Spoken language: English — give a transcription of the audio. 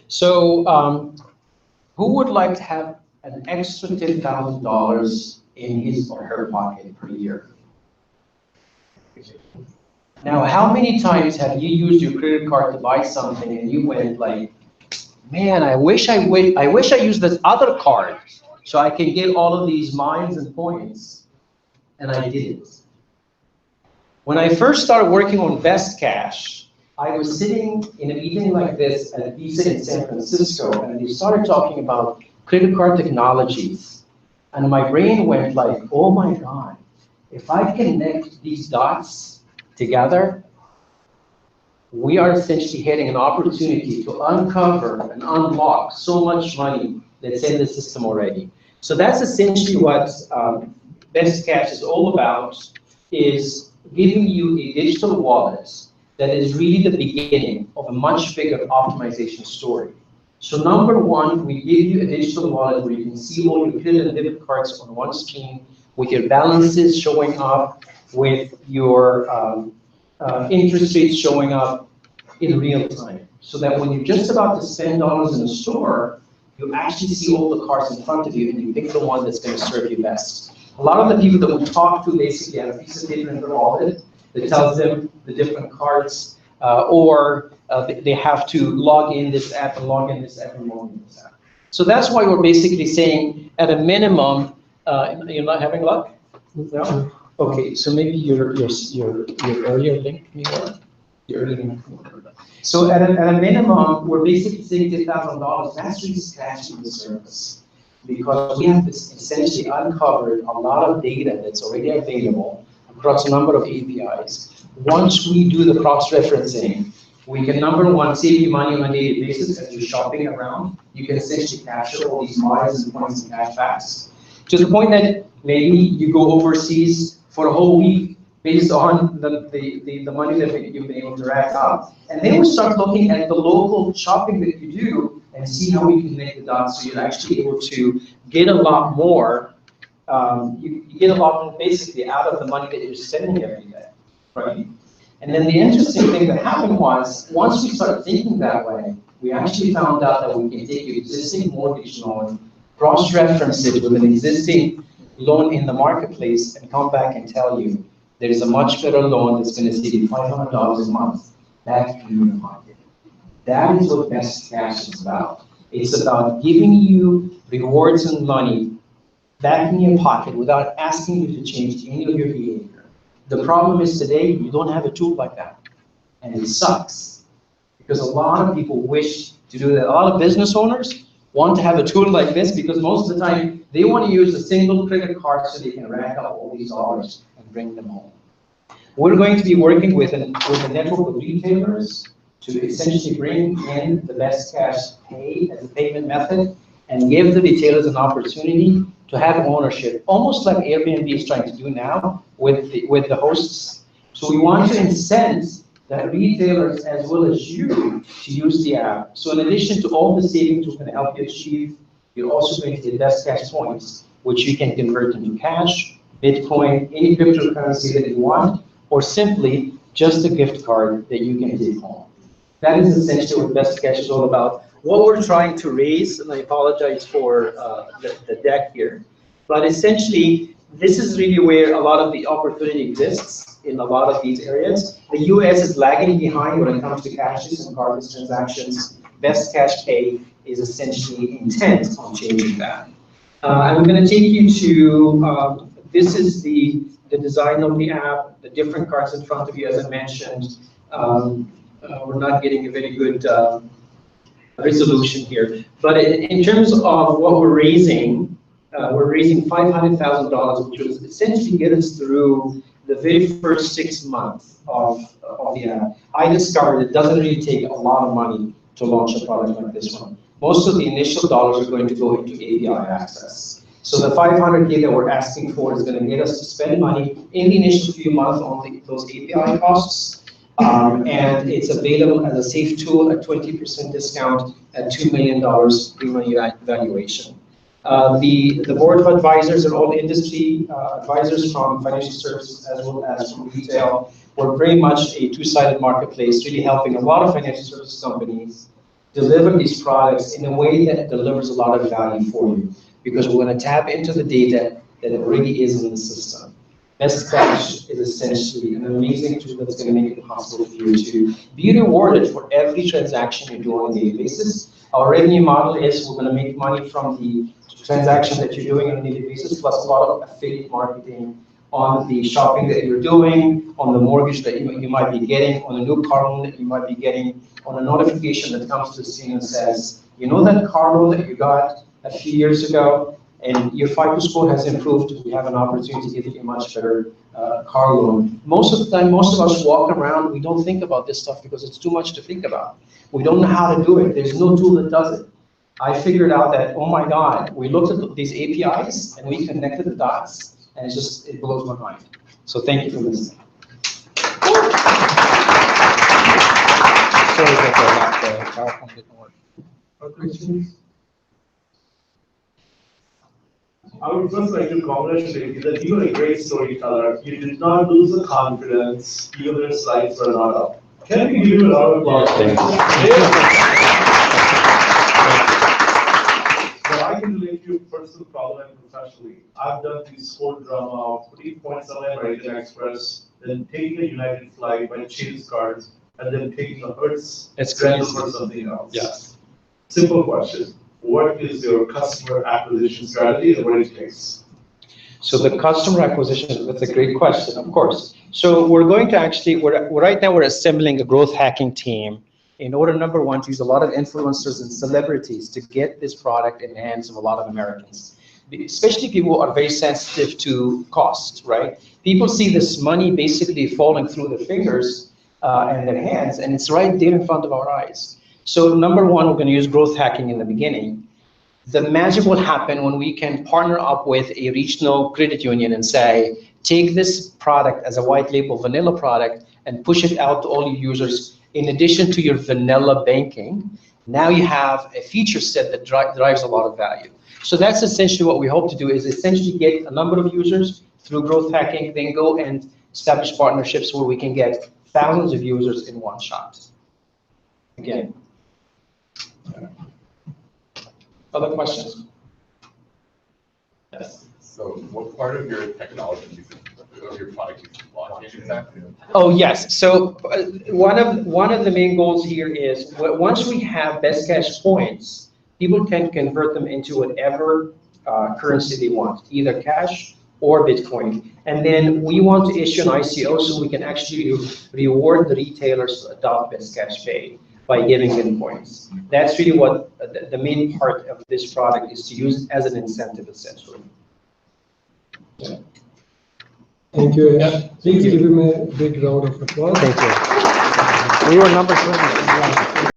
So who would like to have an extra $10,000 in his or her pocket per year? Now, how many times have you used your credit card to buy something and you went like, man, I wish I used this other card so I can get all of these miles and points, and I didn't. When I first started working on bestcash, I was sitting in a meeting like this at Visa in San Francisco, and they started talking about credit card technologies. And my brain went like, oh my God, if I connect these dots together, we are essentially having an opportunity to uncover and unlock so much money that's in the system already. So that's essentially what bestcash is all about, is giving you a digital wallet that is really the beginning of a much bigger optimization story. So number one, we give you a digital wallet where you can see all your credit and debit cards on one screen, with your balances showing up, with your interest rates showing up in real time. So that when you're just about to spend dollars in a store, you actually see all the cards in front of you and you pick the one that's going to serve you best. A lot of the people that we talk to basically have a piece of paper in their wallet that tells them the different cards, or they have to log in this app and log in this app and log in this app. So that's why we're basically saying, at a minimum, you're not having luck? No? Okay, so maybe your earlier link, your earlier link. So at a minimum, we're basically saying $10,000. That's really scratching the surface, because we have essentially uncovered a lot of data that's already available across a number of APIs. Once we do the cross-referencing, we can, number one, save you money on a daily basis as you're shopping around. You can essentially capture all these miles and points and cashbacks, to the point that maybe you go overseas for a whole week based on the money that you've been able to rack up. And then we start looking at the local shopping that you do and see how we can connect the dots, so you're actually able to get a lot more. You get a lot more basically out of the money that you're spending every day, right? And then the interesting thing that happened was, once we started thinking that way, we actually found out that we can take your existing mortgage loan, cross-reference it with an existing loan in the marketplace, and come back and tell you there is a much better loan that's going to save you $500 a month back in your pocket. That is what bestcash is about. It's about giving you rewards and money back in your pocket without asking you to change any of your behavior. The problem is today, you don't have a tool like that. And it sucks, because a lot of people wish to do that. A lot of business owners want to have a tool like this, because most of the time they want to use a single credit card so they can rack up all these dollars and bring them home. We're going to be working with a network of retailers to essentially bring in the bestcash pay as a payment method and give the retailers an opportunity to have ownership, almost like Airbnb is trying to do now with the hosts. So we want to incent that retailers as well as you to use the app. So in addition to all the savings we're going to help you achieve, you're also going to get bestcash points, which you can convert into cash, Bitcoin, any cryptocurrency that you want, or simply just a gift card that you can take home. That is essentially what bestcash is all about. What we're trying to raise, and I apologize for the deck here, but essentially, this is really where a lot of the opportunity exists in a lot of these areas. The US is lagging behind when it comes to cashless and cardless transactions. Bestcash Pay is essentially intent on changing that. I'm going to take you to, this is the design of the app, the different cards in front of you, as I mentioned. We're not getting a very good resolution here. But in terms of what we're raising $500,000, which will essentially get us through the very first 6 months of the app. I discovered it doesn't really take a lot of money to launch a product like this one. Most of the initial dollars are going to go into API access. So the $500K that we're asking for is going to get us to spend money in the initial few months on those API costs. And it's available as a safe tool at 20% discount at $2 million pre-money valuation. The board of advisors are all industry advisors from financial services as well as from retail. We're very much a two-sided marketplace, really helping a lot of financial services companies deliver these products in a way that delivers a lot of value for you, because we're going to tap into the data that already is in the system. Bestcash is essentially an amazing tool that's going to make it possible for you to be rewarded for every transaction you do on a daily basis. Our revenue model is we're going to make money from the transaction that you're doing on a daily basis, plus a lot of affiliate marketing on the shopping that you're doing, on the mortgage that you might be getting, on a new car loan that you might be getting, on a notification that comes to the scene and says, you know that car loan that you got a few years ago, and your FICO score has improved, we have an opportunity to give you a much better car loan. Most of the time, most of us walk around, we don't think about this stuff because it's too much to think about. We don't know how to do it. There's no tool that does it. I figured out that, oh my God, we looked at these APIs and we connected the dots, and it blows my mind. So thank you for listening. Sorry that the PowerPoint didn't work. Other questions? I would first like to congratulate you that you are a great storyteller. You did not lose the confidence, even though your slides were not up. Can we give you a round of applause? So I can relate to your personal problem and professionally. I've done this whole drama of putting points on my American Express, then taking a United flight by Chase cards, and then taking a Hertz rental for something else. Yes. Simple question. What is your customer acquisition strategy and what it takes? So the customer acquisition, that's a great question, of course. So we're going to actually, right now we're assembling a growth hacking team in order, number one, to use a lot of influencers and celebrities to get this product in the hands of a lot of Americans. Especially people who are very sensitive to cost, right? People see this money basically falling through the fingers and their hands, and it's right there in front of our eyes. So number one, we're going to use growth hacking in the beginning. The magic will happen when we can partner up with a regional credit union and say, take this product as a white label vanilla product and push it out to all your users. In addition to your vanilla banking, now you have a feature set that drives a lot of value. So that's essentially what we hope to do, is essentially get a number of users through growth hacking, then go and establish partnerships where we can get thousands of users in one shot. Again. Other questions? Yes. So what part of your technology, of your product is blockchain exactly? Oh, yes. So one of the main goals here is once we have bestcash points, people can convert them into whatever currency they want, either cash or Bitcoin. And then we want to issue an ICO so we can actually reward the retailers to adopt bestcash pay by giving them points. That's really what the main part of this product is, to use it as an incentive, essentially. Yeah. Thank you. Yeah. Please give him a big round of applause. Thank you. We were number 20.